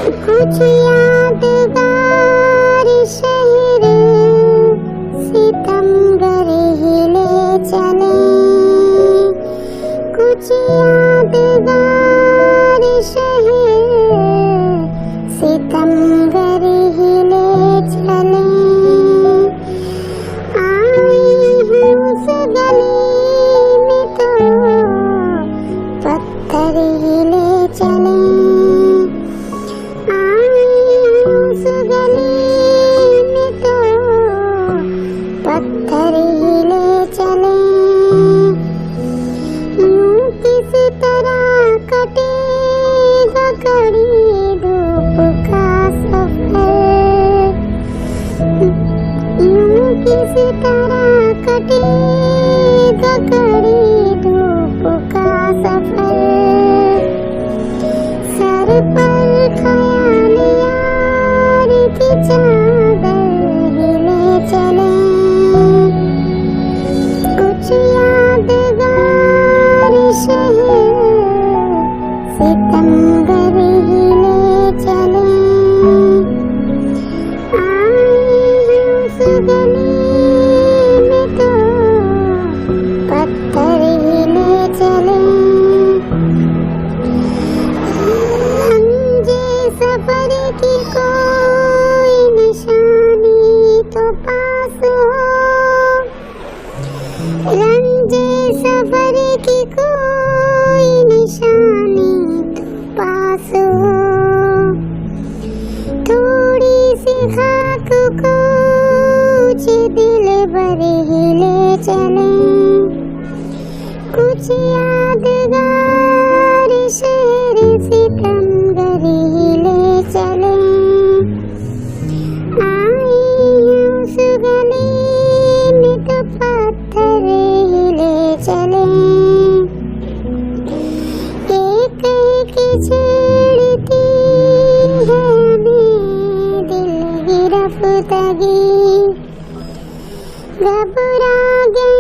कुछ यादगार शहर सितमगर हिले चले, कुछ यादगार शहर सितमगर हिले चले। आई हूँ उस गली में तो पत्थर हिले चले, उस गली में तो पत्थर हिले चले। यूं किस तरह कटेगा कड़ी धूप का सफर, यूं किस तरह कटेगा कड़ी धूप का सफर। सर पर ख्याल यार की चादर हिले चले, कुछ यादगार शहर सितमगर हिले चले। आई उस गली में तो पत्थर हिले चले। सफर की कोई निशानी तो पास हो, रंजे सफर की कोई निशानी तो पास हो। थोड़ी सी खाक कुछ दिल भर हिले चले, कुछ यादगार शहर सितमगर हिले चले। आई उस गली में तो पत्थर हिले चले। एक की छेड़ती है हमें दिल की रफ्तागी, घबरा गए